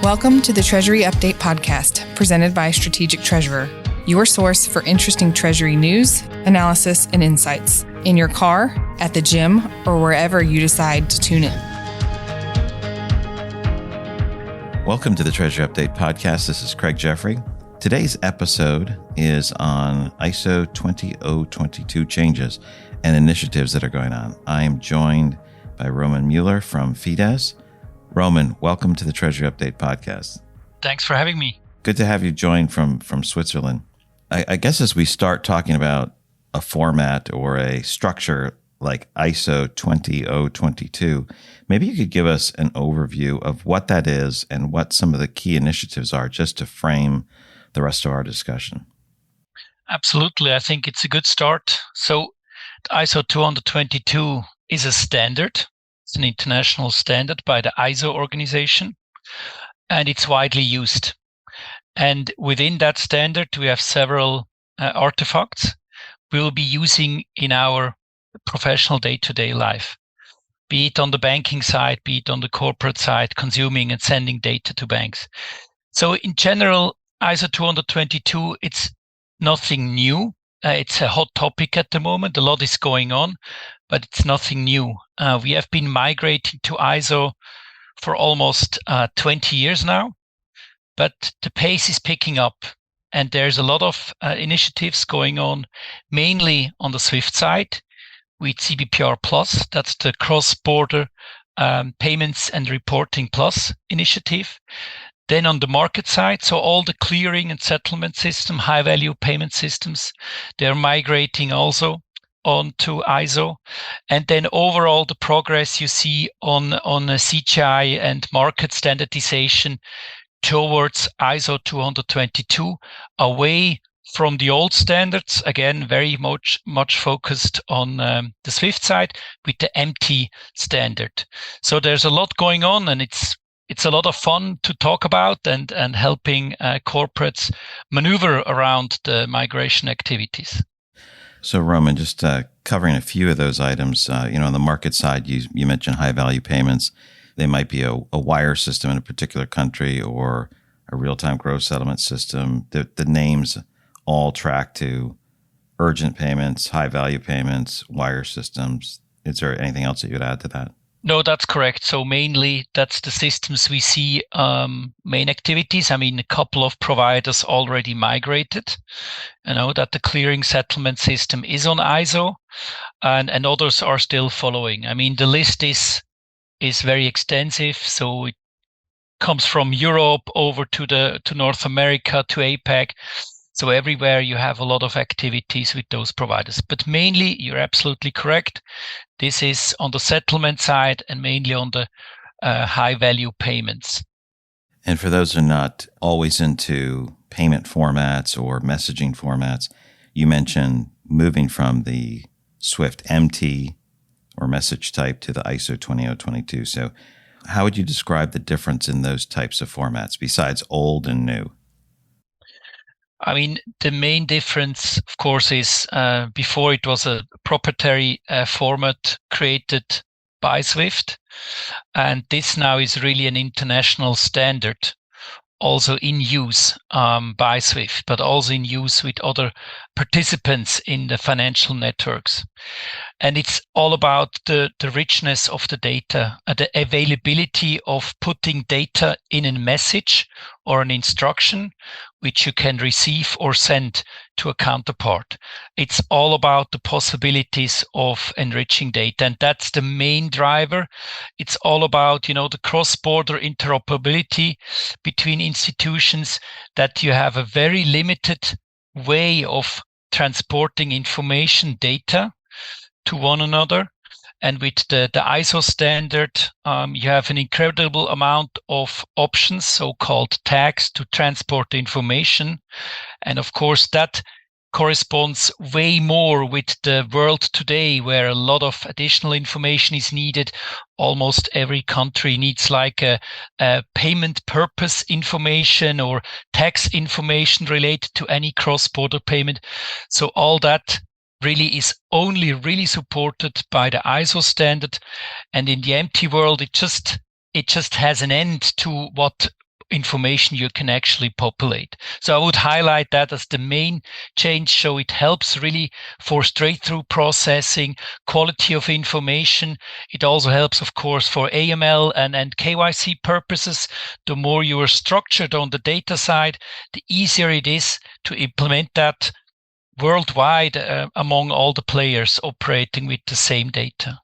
Welcome to the Treasury Update podcast, presented by Strategic Treasurer, your source for interesting Treasury news, analysis, and insights in your car, at the gym, or wherever you decide to tune in. Welcome to the Treasury Update podcast. This is Craig Jeffrey. Today's episode is on ISO 20022 changes and initiatives that are going on. I am joined by Roman Müller from Fides. Roman, welcome to the Treasury Update podcast. Thanks for having me. Good to have you join from Switzerland. I guess as we start talking about a format or a structure like ISO 20022, maybe you could give us an overview of what that is and what some of the key initiatives are, just to frame the rest of our discussion. Absolutely. I think it's a good start. So ISO 20022 is a standard. It's an international standard by the ISO organization, and it's widely used. And within that standard, we have several artifacts we'll be using in our professional day-to-day life, be it on the banking side, be it on the corporate side, consuming and sending data to banks. So in general, ISO 20022, it's nothing new. It's a hot topic at the moment. A lot is going on, but it's nothing new. We have been migrating to ISO for almost 20 years now, but the pace is picking up, and there's a lot of initiatives going on, mainly on the SWIFT side with CBPR Plus. That's the cross-border payments and reporting plus initiative. Then on the market side, so all the clearing and settlement system, high-value payment systems, they're migrating also onto ISO. And then overall, the progress you see on CGI and market standardization towards ISO 20022, away from the old standards, again, very much focused on the SWIFT side with the MT standard. So there's a lot going on, and it's a lot of fun to talk about and helping corporates maneuver around the migration activities. So Roman, just covering a few of those items, on the market side, you mentioned high value payments. They might be a wire system in a particular country or a real-time gross settlement system. The names all track to urgent payments, high value payments, wire systems. Is there anything else that you would add to that? No, that's correct. So mainly that's the systems we see, main activities. I mean, a couple of providers already migrated. I know that the clearing settlement system is on ISO, and others are still following. I mean, the list is very extensive. So it comes from Europe over to North America, to APAC. So everywhere you have a lot of activities with those providers. But mainly, you're absolutely correct. This is on the settlement side and mainly on the high-value payments. And for those who are not always into payment formats or messaging formats, you mentioned moving from the SWIFT MT or message type to the ISO 20022. So how would you describe the difference in those types of formats besides old and new? I mean, the main difference, of course, is before it was a proprietary format created by SWIFT. And this now is really an international standard, also in use by SWIFT, but also in use with other participants in the financial networks. And it's all about the richness of the data, the availability of putting data in a message or an instruction, which you can receive or send to a counterpart. It's all about the possibilities of enriching data. And that's the main driver. It's all about, the cross-border interoperability between institutions, that you have a very limited way of transporting information, data to one another. And with the ISO standard, you have an incredible amount of options, so-called tags, to transport the information. And of course, that corresponds way more with the world today, where a lot of additional information is needed. Almost every country needs like a payment purpose information or tax information related to any cross-border payment. So all that really is only really supported by the ISO standard. And in the empty world, it just has an end to what information you can actually populate. So I would highlight that as the main change. So it helps really for straight-through processing, quality of information. It also helps, of course, for AML and KYC purposes. The more you are structured on the data side, the easier it is to implement that worldwide among all the players operating with the same data.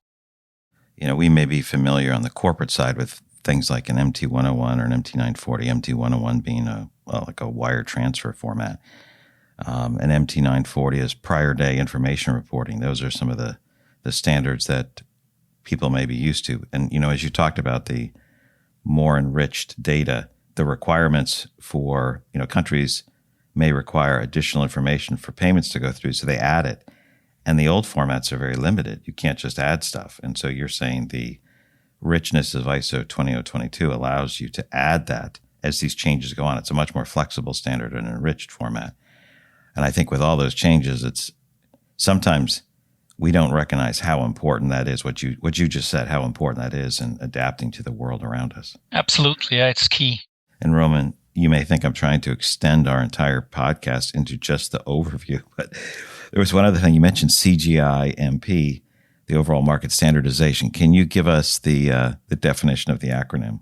We may be familiar on the corporate side with things like an MT101 or an MT940, MT101 being like a wire transfer format. An MT940 is prior day information reporting. Those are some of the standards that people may be used to. And, as you talked about the more enriched data, the requirements for, countries may require additional information for payments to go through. So they add it. And the old formats are very limited. You can't just add stuff. And so you're saying the richness of ISO 20022 allows you to add that as these changes go on. It's a much more flexible standard and enriched format. And I think with all those changes, it's sometimes we don't recognize how important that is, what you just said, how important that is in adapting to the world around us. Absolutely. Yeah, it's key. And Roman, you may think I'm trying to extend our entire podcast into just the overview, but there was one other thing. You mentioned CGI-MP, the overall market standardization. Can you give us the definition of the acronym?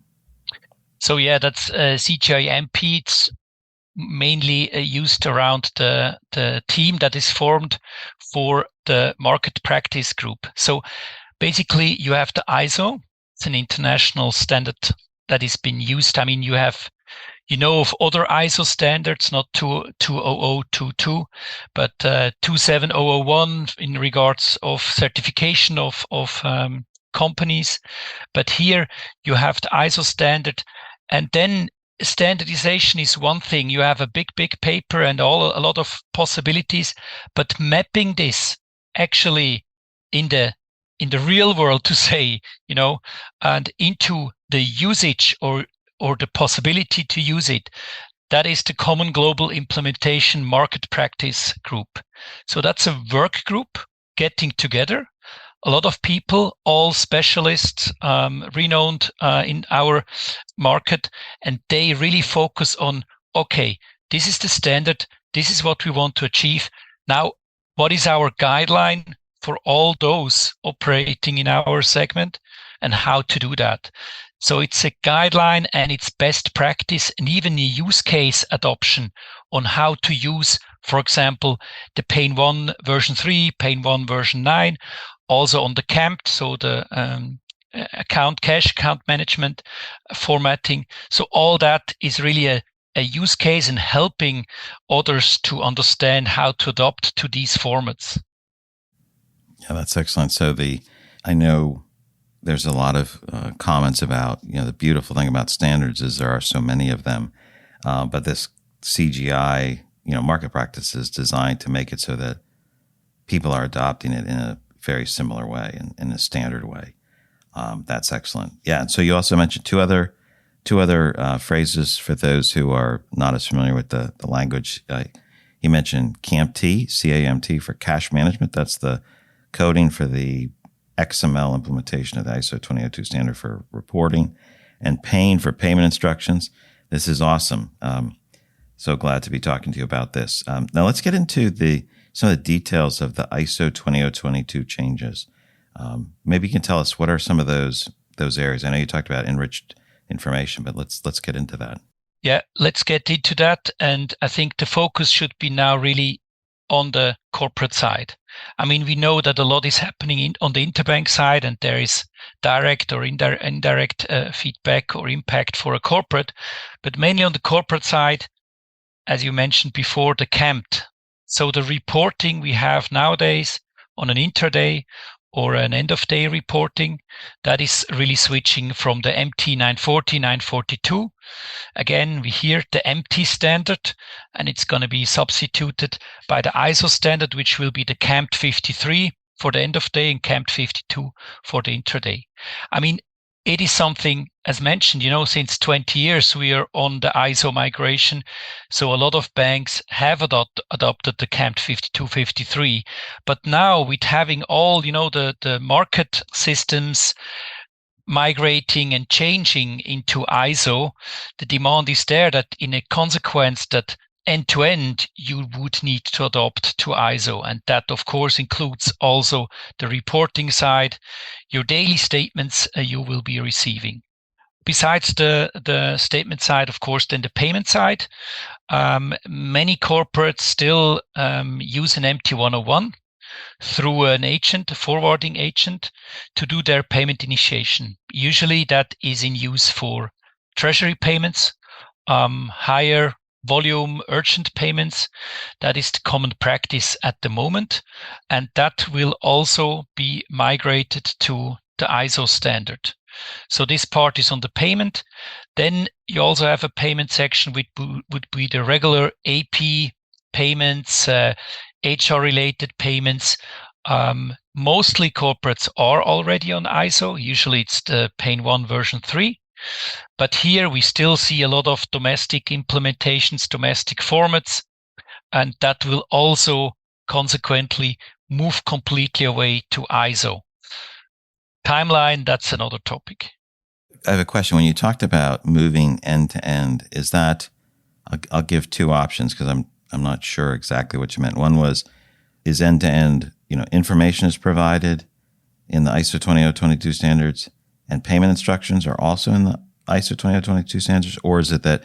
So yeah, that's CGI-MP. It's mainly used around the team that is formed for the market practice group. So basically you have the ISO. It's an international standard that is being used. I mean, you have of other ISO standards, not 20022, but 27001 in regards of certification of companies. But here you have the ISO standard, and then standardization is one thing. You have a big paper and a lot of possibilities, but mapping this actually in the real world, to say, and into the usage or the possibility to use it, that is the Common Global Implementation Market Practice Group. So that's a work group getting together. A lot of people, all specialists, renowned in our market, and they really focus on, okay, this is the standard, this is what we want to achieve. Now, what is our guideline for all those operating in our segment and how to do that? So it's a guideline and it's best practice and even a use case adoption on how to use, for example, the Pane 1 version 3, Pane 1 version 9, also on the CAMP, so the cash account management formatting. So all that is really a use case and helping others to understand how to adopt to these formats. Yeah, that's excellent. So I know there's a lot of comments about, the beautiful thing about standards is there are so many of them. But this CGI, market practice is designed to make it so that people are adopting it in a very similar way, in a standard way. That's excellent. Yeah. And so you also mentioned two other phrases for those who are not as familiar with the language. You mentioned CAMT, CAMT for cash management. That's the coding for the XML implementation of the ISO 20022 standard for reporting, and PAIN for payment instructions. This is awesome. So glad to be talking to you about this. Now let's get into some of the details of the ISO 20022 changes. Maybe you can tell us what are some of those areas. I know you talked about enriched information, but let's get into that. Yeah, let's get into that. And I think the focus should be now really on the corporate side. I mean, we know that a lot is happening on the interbank side, and there is direct or indirect feedback or impact for a corporate, but mainly on the corporate side, as you mentioned before, the CAMT. So the reporting we have nowadays on an intraday or an end-of-day reporting, that is really switching from the MT 940, 942. Again, we hear the MT standard, and it's going to be substituted by the ISO standard, which will be the CAMT 53 for the end-of-day and CAMT 52 for the intraday. I mean, it is something, as mentioned, since 20 years we are on the ISO migration. So a lot of banks have adopted the CAMT 52, 53. But now with having all, the market systems, migrating and changing into ISO, the demand is there that in a consequence that end-to-end you would need to adopt to ISO. And that, of course, includes also the reporting side, your daily statements you will be receiving. Besides the statement side, of course, then the payment side. Many corporates still use an MT101 through an agent, a forwarding agent, to do their payment initiation. Usually that is in use for treasury payments, higher volume urgent payments. That is the common practice at the moment. And that will also be migrated to the ISO standard. So this part is on the payment. Then you also have a payment section which would be the regular AP payments, HR-related payments. Mostly corporates are already on ISO. Usually it's the Payne 1 version 3. But here we still see a lot of domestic implementations, domestic formats, and that will also consequently move completely away to ISO. Timeline, that's another topic. I have a question. When you talked about moving end to end, is that, I'll give two options because I'm not sure exactly what you meant. One was, is end to end, information is provided in the ISO 20022 standards and payment instructions are also in the ISO 20022 standards, or is it that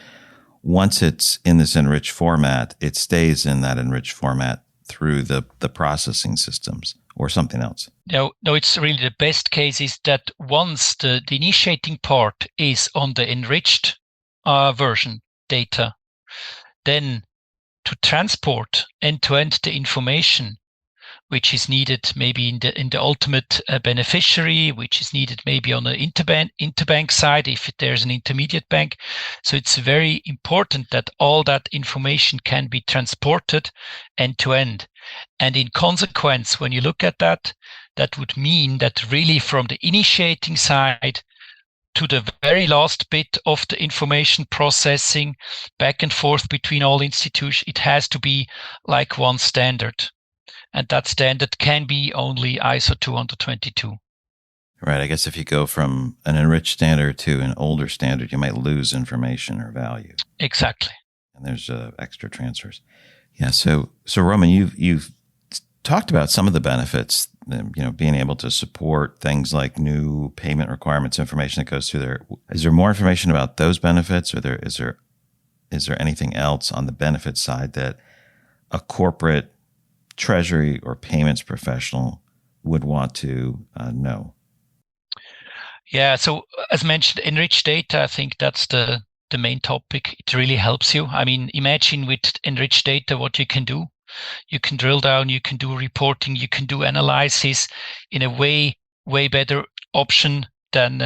once it's in this enriched format, it stays in that enriched format through the processing systems? Or something else? No, it's really the best case is that once the initiating part is on the enriched version data, then to transport end-to-end the information which is needed maybe in the ultimate beneficiary, which is needed maybe on the interbank side if there's an intermediate bank. So it's very important that all that information can be transported end-to-end. And in consequence, when you look at that, that would mean that really from the initiating side to the very last bit of the information processing back and forth between all institutions, it has to be like one standard. And that standard can be only ISO 20022. Right. I guess if you go from an enriched standard to an older standard, you might lose information or value. Exactly. And there's extra transfers. Yeah. So Roman, you've talked about some of the benefits, being able to support things like new payment requirements, information that goes through there. Is there more information about those benefits, or is there anything else on the benefit side that a corporate treasury or payments professional would want to know? Yeah, so as mentioned, enriched data, I think that's the main topic. It really helps you. I mean, imagine with enriched data what you can do. You can drill down, you can do reporting, you can do analysis in a way better option than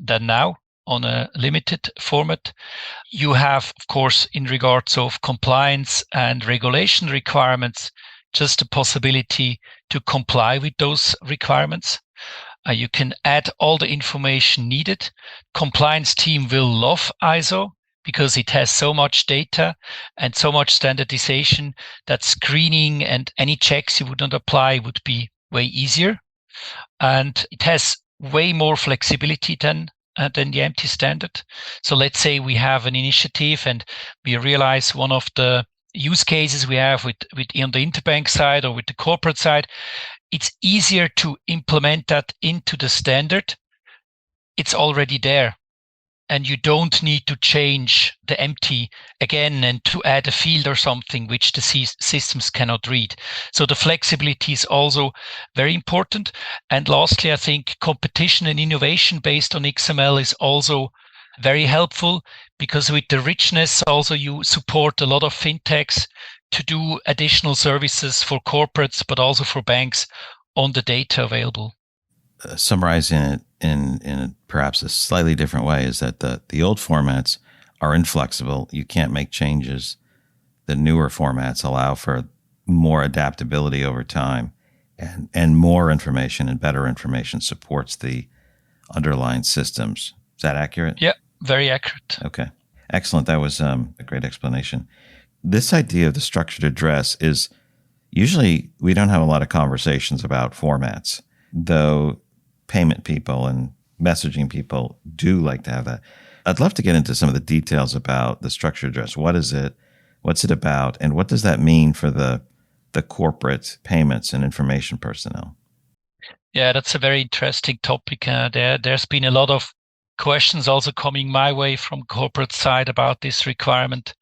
now on a limited format. You have, of course, in regards of compliance and regulation requirements, just the possibility to comply with those requirements. You can add all the information needed. Compliance team will love ISO because it has so much data and so much standardization that screening and any checks you would not apply would be way easier. And it has way more flexibility than the MT standard. So let's say we have an initiative and we realize one of the use cases we have with on the interbank side or with the corporate side, it's easier to implement that into the standard. It's already there. And you don't need to change the MT again and to add a field or something which the systems cannot read. So the flexibility is also very important. And lastly, I think competition and innovation based on XML is also very helpful, because with the richness also you support a lot of fintechs to do additional services for corporates, but also for banks on the data available. Summarizing it in perhaps a slightly different way is that the old formats are inflexible. You can't make changes. The newer formats allow for more adaptability over time, and more information and better information supports the underlying systems. Is that accurate? Yeah, very accurate. Okay. Excellent. That was a great explanation. This idea of the structured address is usually we don't have a lot of conversations about formats, though payment people and messaging people do like to have that. I'd love to get into some of the details about the structured address. What is it? What's it about? And what does that mean for the corporate payments and information personnel? Yeah, that's a very interesting topic. There's been a lot of questions also coming my way from corporate side about this requirement.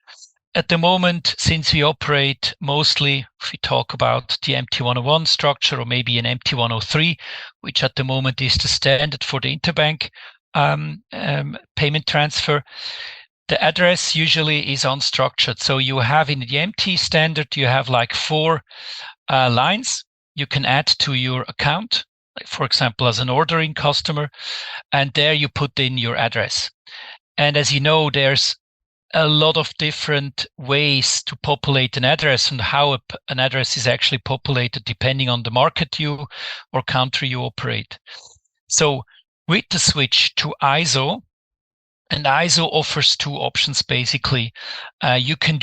At the moment, since we operate mostly, if we talk about the MT101 structure or maybe an MT103, which at the moment is the standard for the interbank payment transfer, the address usually is unstructured. So you have in the MT standard, you have like 4 lines you can add to your account, for example, as an ordering customer, and there you put in your address. And as you know, there's a lot of different ways to populate an address and how an address is actually populated depending on the market you or country you operate. So with the switch to ISO, and ISO offers 2 options basically. You can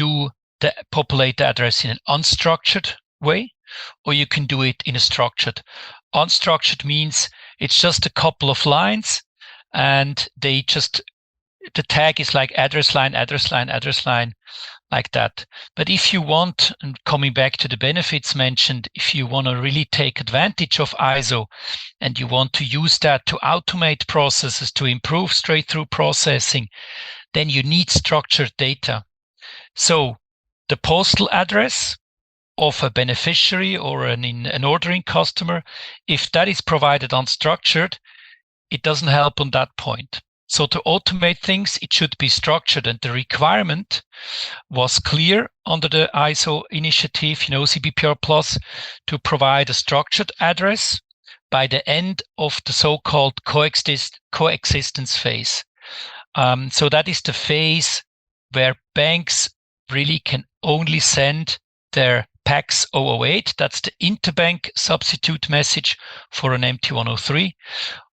populate the address in an unstructured way, or you can do it in a structured. Unstructured means it's just a couple of lines, and the tag is like address line, like that. But if you want, and coming back to the benefits mentioned, if you want to really take advantage of ISO and you want to use that to automate processes, to improve straight-through processing, then you need structured data. So the postal address of a beneficiary or an ordering customer, if that is provided unstructured, it doesn't help on that point. So to automate things, it should be structured, and the requirement was clear under the ISO initiative, CBPR Plus, to provide a structured address by the end of the so-called coexistence phase. So that is the phase where banks really can only send their PAX 008, that's the interbank substitute message for an MT103,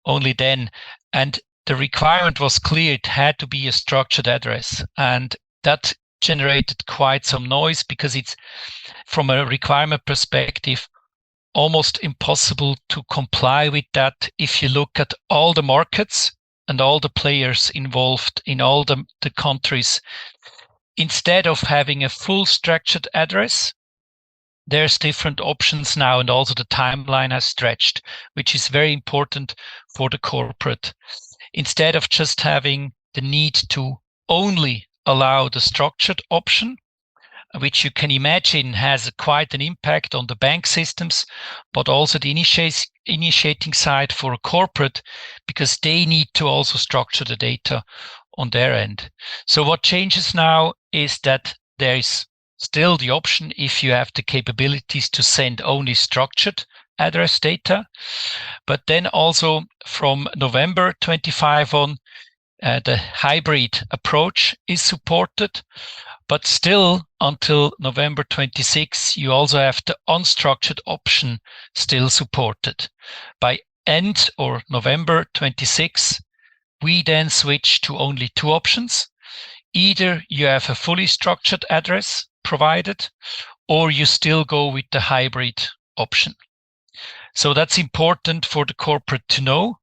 only then. And the requirement was clear, it had to be a structured address. And that generated quite some noise because it's, from a requirement perspective, almost impossible to comply with that if you look at all the markets and all the players involved in all the countries. Instead of having a full structured address, there's different options now, and also the timeline has stretched, which is very important for the corporate. Instead of just having the need to only allow the structured option, which you can imagine has quite an impact on the bank systems, but also the initiating side for a corporate, because they need to also structure the data on their end. So what changes now is that there is still the option, if you have the capabilities, to send only structured address data. But then also from November 25 on, the hybrid approach is supported. But still, until November 26, you also have the unstructured option still supported. By end or November 26, we then switch to only 2 options. Either you have a fully structured address provided, or you still go with the hybrid option. So that's important for the corporate to know.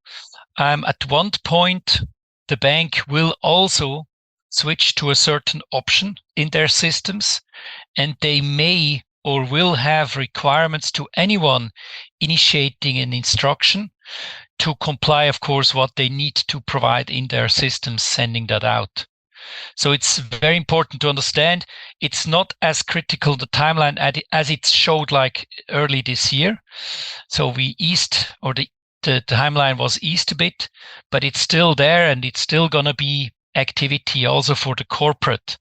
At one point, the bank will also switch to a certain option in their systems, and they may or will have requirements to anyone initiating an instruction to comply, of course, what they need to provide in their systems, sending that out. So it's very important to understand it's not as critical, the timeline, as it showed like early this year. So we eased, or the timeline was eased a bit, but it's still there, and it's still going to be activity also for the corporate,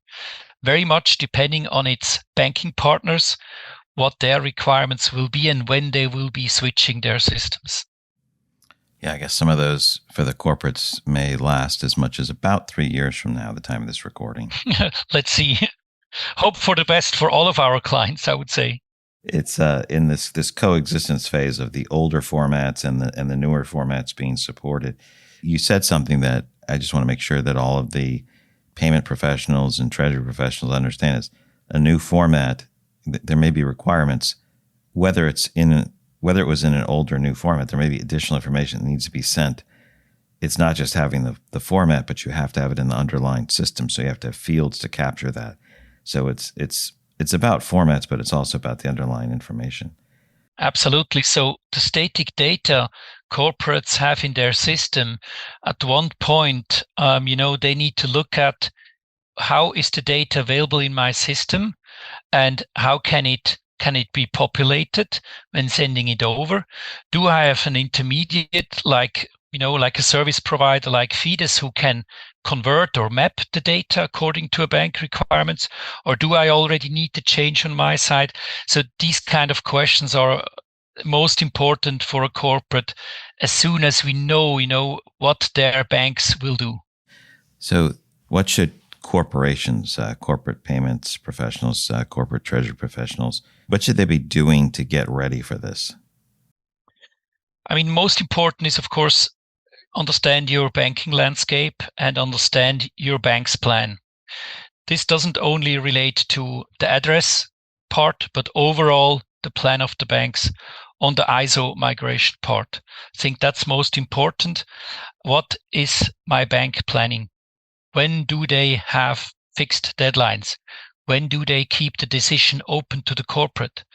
very much depending on its banking partners, what their requirements will be and when they will be switching their systems. Yeah, I guess some of those for the corporates may last as much as about 3 years from now, the time of this recording. Let's see. Hope for the best for all of our clients, I would say. It's in this coexistence phase of the older formats and the newer formats being supported. You said something that I just want to make sure that all of the payment professionals and treasury professionals understand is a new format. There may be requirements, whether it was in an old or new format, there may be additional information that needs to be sent it's not just having the format, but you have to have it in the underlying system. So you have to have fields to capture that. So it's about formats, but it's also about the underlying information. Absolutely. So the static data corporates have in their system, at one point, they need to look at how is the data available in my system and how can it be populated when sending it over? Do I have an intermediate like a service provider like Fides who can convert or map the data according to a bank requirements, or do I already need to change on my side? So these kind of questions are most important for a corporate as soon as we know what their banks will do. So what should corporations, corporate payments professionals, corporate treasury professionals, what should they be doing to get ready for this? I mean, most important is, of course, understand your banking landscape and understand your bank's plan. This doesn't only relate to the address part, but overall the plan of the banks on the ISO migration part. I think that's most important. What is my bank planning? When do they have fixed deadlines? When do they keep the decision open to the corporate?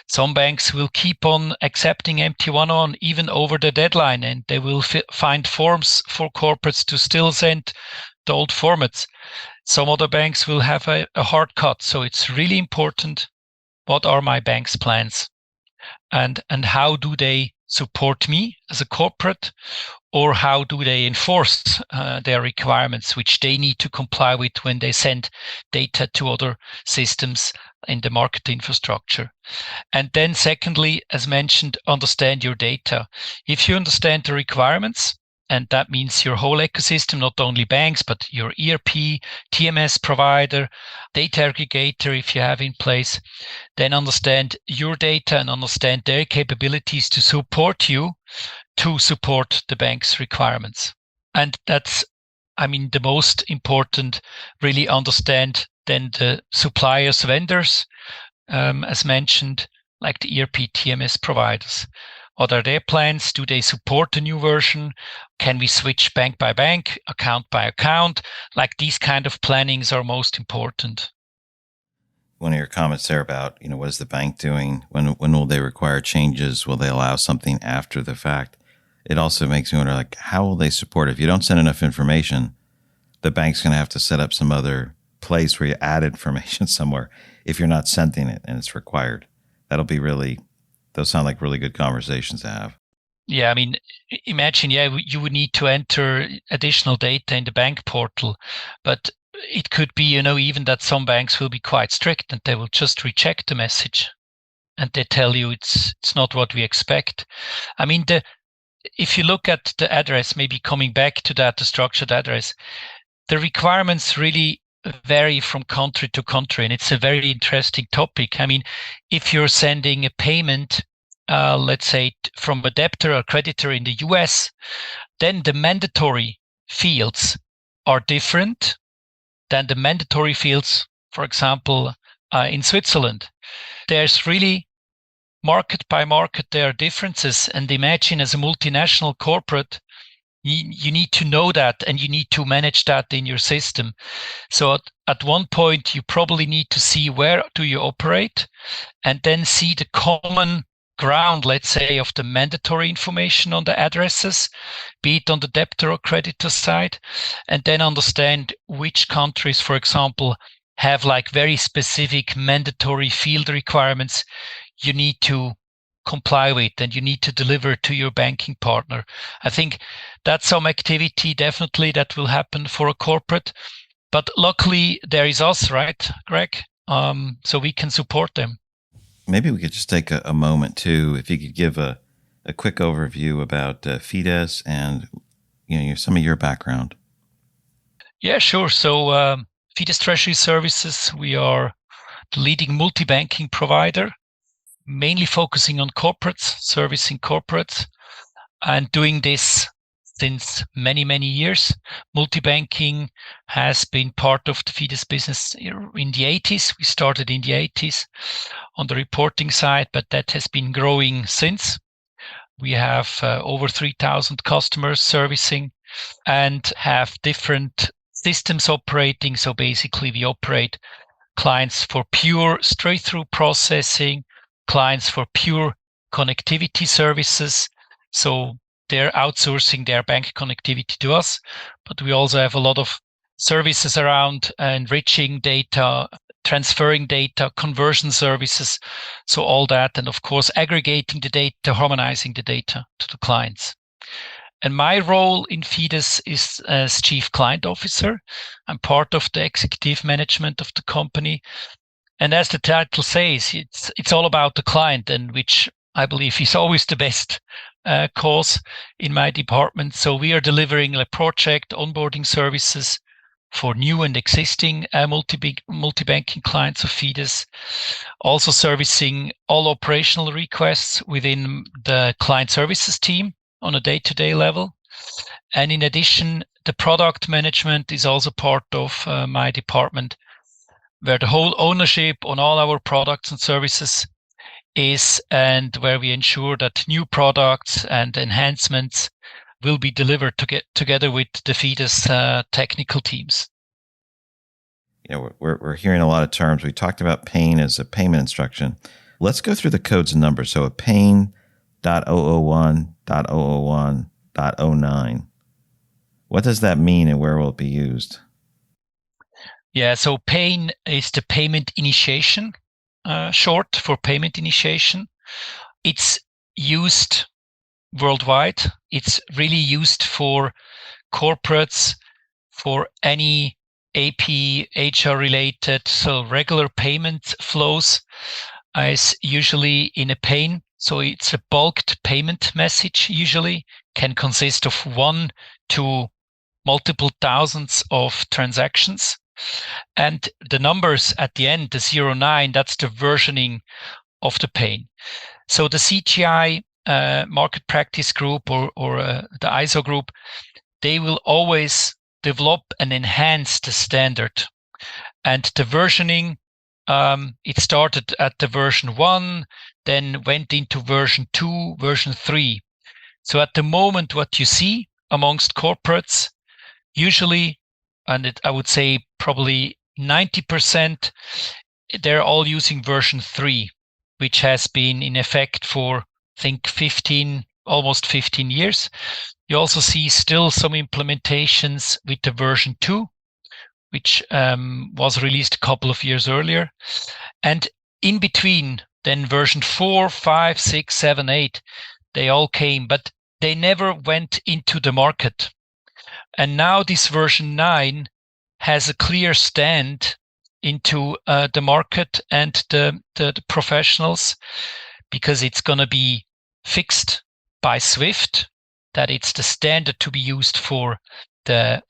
Some banks will keep on accepting MT101 even over the deadline, and they will find forms for corporates to still send the old formats. Some other banks will have a hard cut. So it's really important. What are my bank's plans? And how do they support me as a corporate? Or how do they enforce their requirements, which they need to comply with when they send data to other systems in the market infrastructure? And then secondly, as mentioned, understand your data. If you understand the requirements, and that means your whole ecosystem, not only banks, but your ERP, TMS provider, data aggregator, if you have in place, then understand your data and understand their capabilities to support you to support the bank's requirements. And that's, the most important, really understand then the suppliers, vendors, as mentioned, like the ERP, TMS providers. What are their plans? Do they support the new version? Can we switch bank by bank, account by account? Like these kind of plannings are most important. One of your comments there about, what is the bank doing? When will they require changes? Will they allow something after the fact? It also makes me wonder, how will they support it? If you don't send enough information, the bank's going to have to set up some other place where you add information somewhere if you're not sending it and it's required. Those sound like really good conversations to have. Yeah, imagine, you would need to enter additional data in the bank portal, but it could be, even that some banks will be quite strict and they will just reject the message and they tell you it's not what we expect. If you look at the address, maybe coming back to that, the structured address, the requirements really vary from country to country, and it's a very interesting topic. If you're sending a payment, let's say from a debtor or creditor in the US, then the mandatory fields are different than the mandatory fields, for example, in Switzerland. There's really market by market, there are differences. And imagine as a multinational corporate, you need to know that and you need to manage that in your system. So at one point, you probably need to see where do you operate and then see the common ground, let's say, of the mandatory information on the addresses, be it on the debtor or creditor side, and then understand which countries, for example, have very specific mandatory field requirements you need to comply with and you need to deliver to your banking partner. I think that's some activity definitely that will happen for a corporate. But luckily there is us, right, Greg? So we can support them. Maybe we could just take a moment too, if you could give a quick overview about Fides and some of your background. Yeah, sure. So Fides Treasury Services, we are the leading multi-banking provider, mainly focusing on corporates, servicing corporates, and doing this since many, many years. Multi-banking has been part of the Fides business in the 80s. We started in the 80s on the reporting side, but that has been growing since. We have over 3,000 customers servicing. and have different systems operating. So basically we operate clients for pure straight-through processing, clients for pure connectivity services. So they're outsourcing their bank connectivity to us, but we also have a lot of services around enriching data, transferring data, conversion services. So all that, and of course, aggregating the data, harmonizing the data to the clients. And my role in Fides is as Chief Client Officer. I'm part of the executive management of the company. And as the title says, it's all about the client, and which I believe is always the best cause in my department. So we are delivering project onboarding services for new and existing multi-banking clients of Fides, also servicing all operational requests within the client services team on a day-to-day level. And in addition, the product management is also part of my department, where the whole ownership on all our products and services is, and where we ensure that new products and enhancements will be delivered together with the Fides technical teams. You know, we're hearing a lot of terms. We talked about pain as a payment instruction. Let's go through the codes and numbers. So a pain.001.001.09. What does that mean, and where will it be used? Yeah, so pain is the payment initiation, short for payment initiation. It's used worldwide. It's really used for corporates, for any AP, HR related, so regular payment flows is usually in a pain. So it's a bulked payment message, usually can consist of 1 to multiple thousands of transactions. And the numbers at the end, the 09, that's the versioning of the pain. So the CGI market practice group or the ISO group, they will always develop and enhance the standard. And the versioning, it started at the version 1, then went into version 2, version 3. So at the moment, what you see amongst corporates, usually, and I would say probably 90%, they're all using version 3, which has been in effect for, I think, almost 15 years. You also see still some implementations with the version 2, which was released a couple of years earlier. And in between, then version 4, 5, 6, 7, 8, they all came, but they never went into the market. And now this version 9 has a clear stand into the market and the professionals, because it's going to be fixed by SWIFT, that it's the standard to be used for the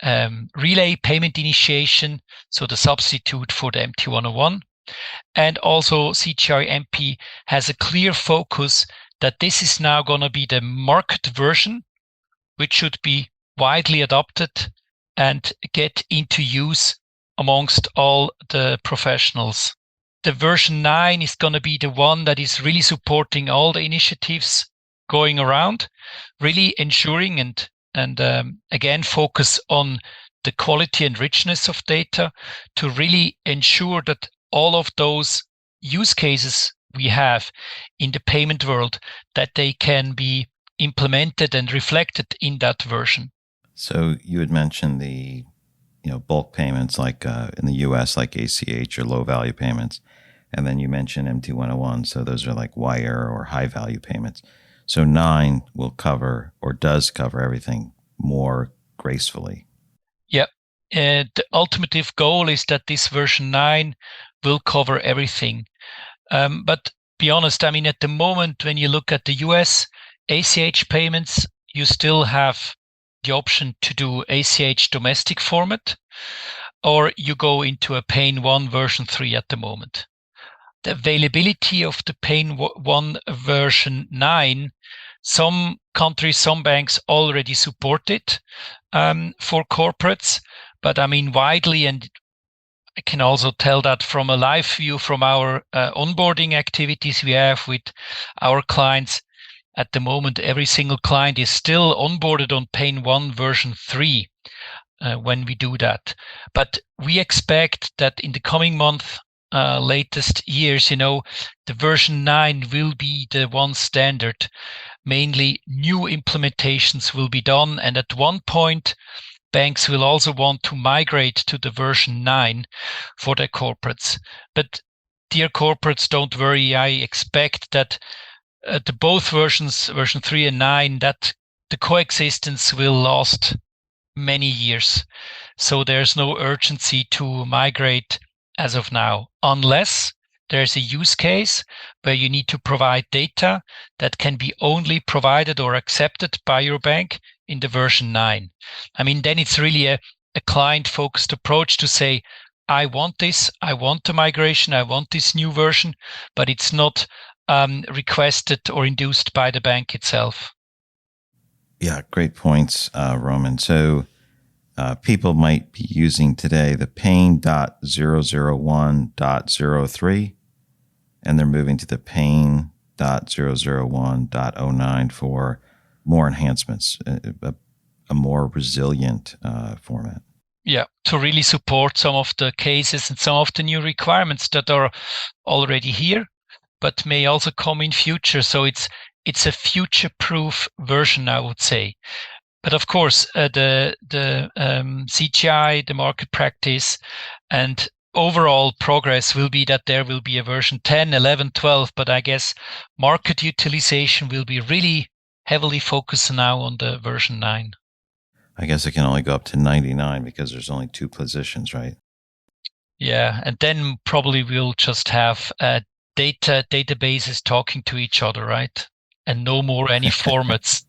relay payment initiation, so the substitute for the MT101. And also CGI MP has a clear focus that this is now going to be the market version, which should be widely adopted and get into use amongst all the professionals. The version 9 is going to be the one that is really supporting all the initiatives going around, really ensuring and again focus on the quality and richness of data to really ensure that all of those use cases we have in the payment world, that they can be implemented and reflected in that version. So you had mentioned the bulk payments like in the US, like ACH or low value payments. And then you mentioned MT101. So those are like wire or high value payments. So 9 will cover, or does cover, everything more gracefully. Yeah. The ultimate goal is that this version 9 will cover everything. But be honest, I mean, at the moment, when you look at the US ACH payments, you still have the option to do ACH domestic format, or you go into a Pain 1 version 3 at the moment. The availability of the Pain 1 version 9, some countries, some banks already support it for corporates, but I mean widely, and I can also tell that from a live view from our onboarding activities we have with our clients, At the moment, every single client is still onboarded on Pane 1 version 3 when we do that. But we expect that in the coming month, latest years, the version 9 will be the one standard. Mainly new implementations will be done, and at one point banks will also want to migrate to the version 9 for their corporates. But dear corporates, don't worry. I expect that the both versions, version 3 and 9, that the coexistence will last many years. So there's no urgency to migrate as of now, unless there's a use case where you need to provide data that can be only provided or accepted by your bank in the version 9. I mean, then it's really a client-focused approach to say, I want this, I want the migration, I want this new version, but it's not requested or induced by the bank itself. Yeah, great points, Roman. So people might be using today the Pane.001.03, and they're moving to the Pane.001.09 for more enhancements, a more resilient format. Yeah, to really support some of the cases and some of the new requirements that are already here, but may also come in future. So it's a future-proof version, I would say. But of course, the CGI, the market practice, and overall progress will be that there will be a version 10, 11, 12. But I guess market utilization will be really heavily focused now on the version 9. I guess it can only go up to 99 because there's only 2 positions, right? Yeah, and then probably we'll just have databases talking to each other, right? And no more any formats.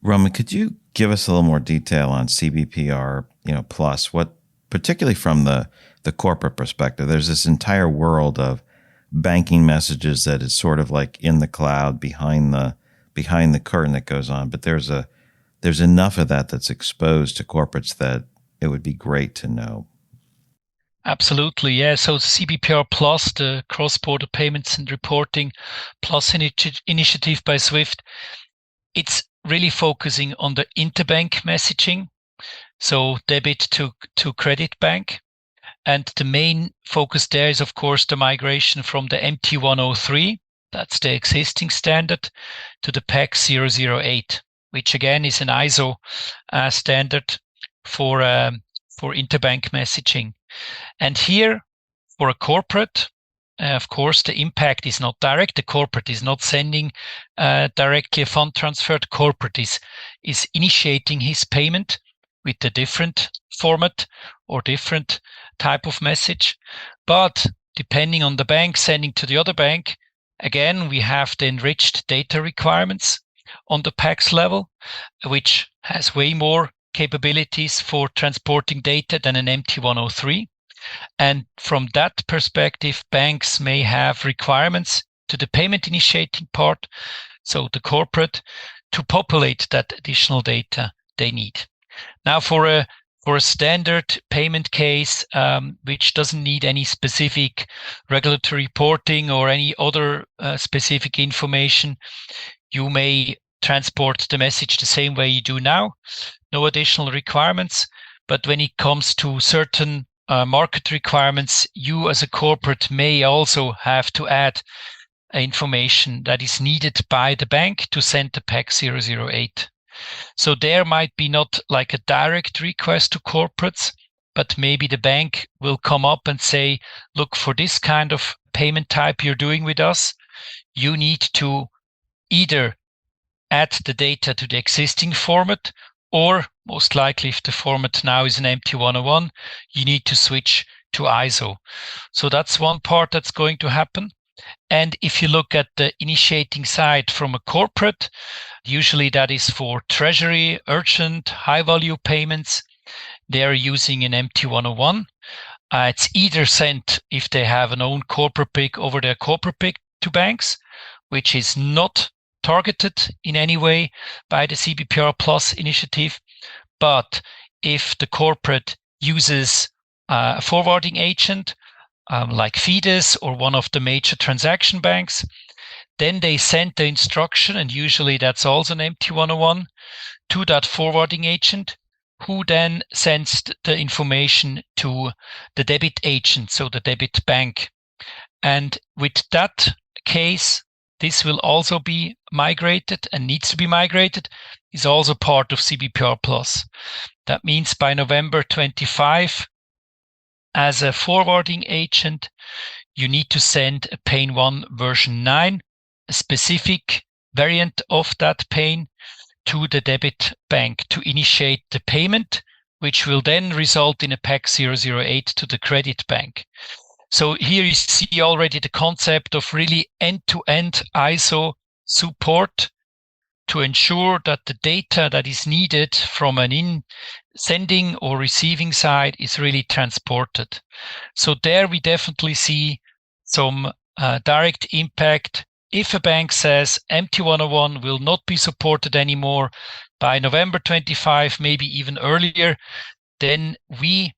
Roman, could you give us a little more detail on CBPR, plus, what, particularly from the corporate perspective? There's this entire world of banking messages that is sort of like in the cloud behind the curtain that goes on, but there's enough of that that's exposed to corporates that it would be great to know. Absolutely, yeah. So CBPR Plus, the Cross-Border Payments and Reporting Plus initiative by SWIFT, it's really focusing on the interbank messaging, so debit to credit bank. And the main focus there is, of course, the migration from the MT103, that's the existing standard, to the PAX 008, which again is an ISO standard for interbank messaging. And here, for a corporate, of course, the impact is not direct. The corporate is not sending directly a fund transfer. The corporate is initiating his payment with a different format or different type of message. But depending on the bank sending to the other bank, again, we have the enriched data requirements on the PAX level, which has way more capabilities for transporting data than an MT103. And from that perspective, banks may have requirements to the payment initiating part, so the corporate, to populate that additional data they need. Now, for a standard payment case, which doesn't need any specific regulatory reporting or any other specific information, you may transport the message the same way you do now, no additional requirements. But when it comes to certain market requirements, you as a corporate may also have to add information that is needed by the bank to send the PAX 008. So there might be not like a direct request to corporates, but maybe the bank will come up and say, look, for this kind of payment type you're doing with us, you need to either add the data to the existing format, or most likely if the format now is an MT101, you need to switch to ISO. So that's one part that's going to happen. And if you look at the initiating side from a corporate, usually that is for treasury, urgent, high-value payments. They're using an MT101. It's either sent, if they have an own corporate PIC, over their corporate PIC to banks, which is not targeted in any way by the CBPR Plus initiative. But if the corporate uses a forwarding agent, like Fides or one of the major transaction banks, Then they send the instruction, and usually that's also an MT-101, to that forwarding agent, who then sends the information to the debit agent, so the debit bank. And with that case, this will also be migrated and needs to be migrated, is also part of CBPR Plus. That means by November 25, as a forwarding agent, you need to send a Pane 1 version 9, a specific variant of that Pane, to the debit bank to initiate the payment, which will then result in a PAC 008 to the credit bank. So here you see already the concept of really end-to-end ISO support to ensure that the data that is needed from an sending or receiving side is really transported. So there we definitely see some direct impact. If a bank says MT-101 will not be supported anymore by November 25, maybe even earlier, then we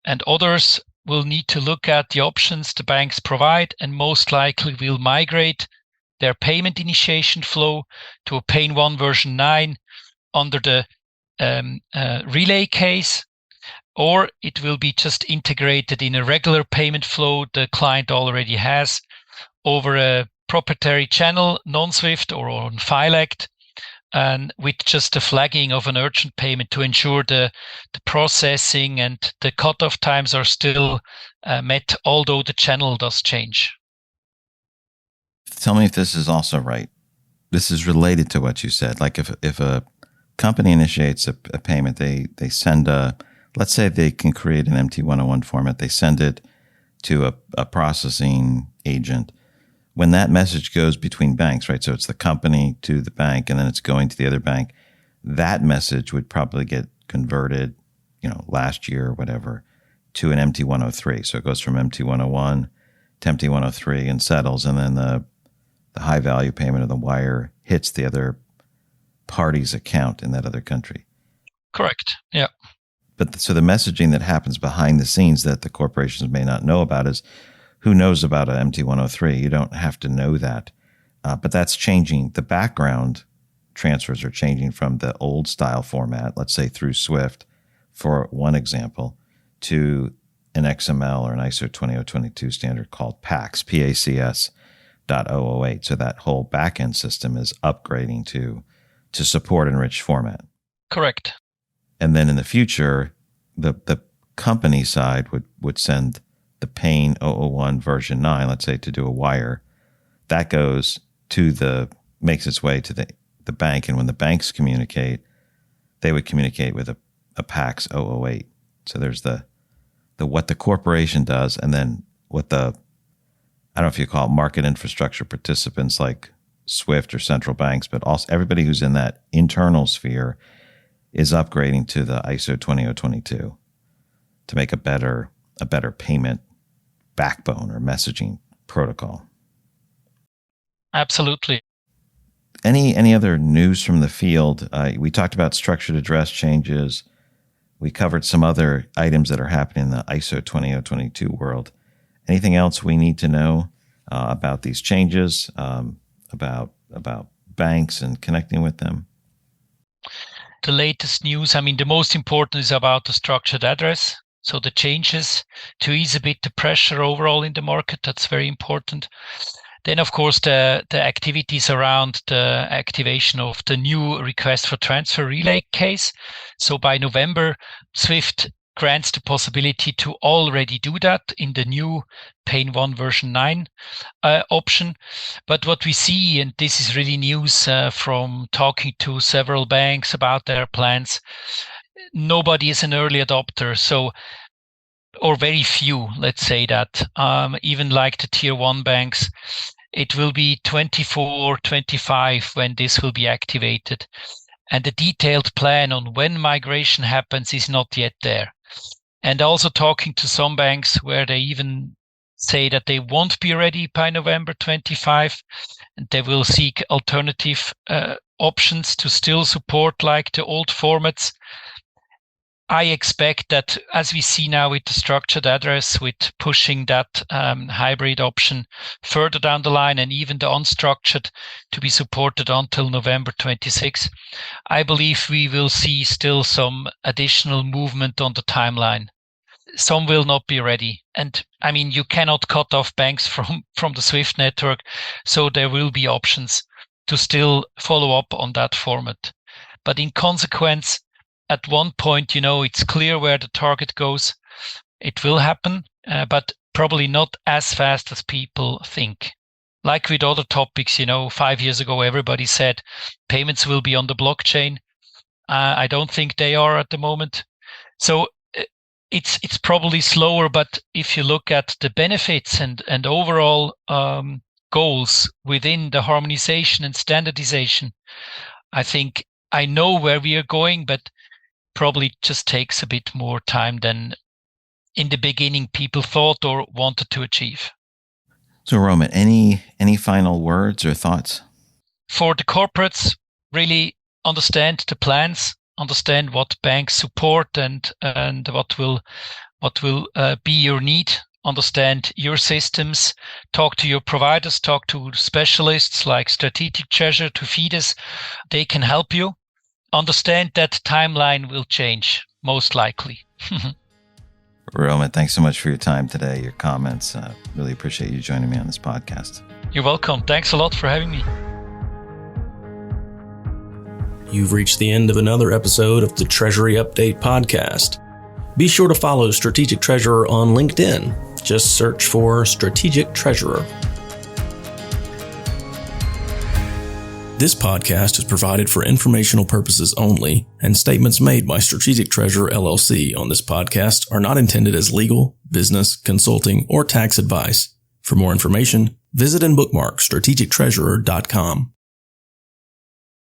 and others will need to look at the options the banks provide, and most likely will migrate their payment initiation flow to a Pane 1 version 9 under the relay case, or it will be just integrated in a regular payment flow the client already has over a proprietary channel, non-SWIFT or on FileAct, and with just a flagging of an urgent payment to ensure the processing and the cutoff times are still met, although the channel does change. Tell me if this is also right. This is related to what you said. Like if a company initiates a payment, they send let's say they can create an MT-101 format, they send it to a processing agent. When that message goes between banks, right? So it's the company to the bank, and then it's going to the other bank. That message would probably get converted, last year or whatever, to an MT-103. So it goes from MT-101 to MT-103 and settles, and then the high value payment of the wire hits the other party's account in that other country. Correct. Yeah. But so the messaging that happens behind the scenes that the corporations may not know about is, who knows about an MT-103? You don't have to know that. But that's changing. The background transfers are changing from the old style format, let's say through SWIFT, for one example, to an XML or an ISO 20022 standard called PACS, PACS .008. So that whole backend system is upgrading to support enriched format. Correct. And then in the future, the company side would send the Pane 001 version 9, let's say, to do a wire. That makes its way to the bank. And when the banks communicate, they would communicate with a PACS 008. So there's the what the corporation does, and then what I don't know if you call it market infrastructure participants like SWIFT or central banks, but also everybody who's in that internal sphere is upgrading to the ISO 20022 to make a better payment backbone or messaging protocol. Absolutely. Any other news from the field? We talked about structured address changes. We covered some other items that are happening in the ISO 20022 world. Anything else we need to know about these changes, about banks and connecting with them? The latest news, the most important is about the structured address. So the changes to ease a bit the pressure overall in the market, that's very important. Then, of course, the activities around the activation of the new request for transfer relay case. So by November, SWIFT grants the possibility to already do that in the new Pane 1 version 9 option. But what we see, and this is really news from talking to several banks about their plans, nobody is an early adopter. So, or very few, let's say that, even like the tier 1 banks, it will be 24, 25 when this will be activated. And the detailed plan on when migration happens is not yet there. And also talking to some banks where they even say that they won't be ready by November 25, and they will seek alternative options to still support like the old formats. I expect that, as we see now with the structured address, with pushing that hybrid option further down the line, and even the unstructured to be supported until November 26, I believe we will see still some additional movement on the timeline. Some will not be ready. And I mean, you cannot cut off banks from the SWIFT network. So there will be options to still follow up on that format. But in consequence, at one point, it's clear where the target goes. It will happen, but probably not as fast as people think. Like with other topics, 5 years ago, everybody said payments will be on the blockchain. I don't think they are at the moment. So it's probably slower, but if you look at the benefits and overall goals within the harmonization and standardization, I think I know where we are going, but probably just takes a bit more time than in the beginning people thought or wanted to achieve. So Roman, any final words or thoughts? For the corporates, really understand the plans, understand what banks support and what will be your need, understand your systems, talk to your providers, talk to specialists like Strategic Treasurer, to Fides. They can help you. Understand that timeline will change, most likely. Roman, thanks so much for your time today, your comments. Really appreciate you joining me on this podcast. You're welcome. Thanks a lot for having me. You've reached the end of another episode of the Treasury Update podcast. Be sure to follow Strategic Treasurer on LinkedIn. Just search for Strategic Treasurer. This podcast is provided for informational purposes only, and statements made by Strategic Treasurer LLC on this podcast are not intended as legal, business, consulting, or tax advice. For more information, visit and bookmark strategictreasurer.com.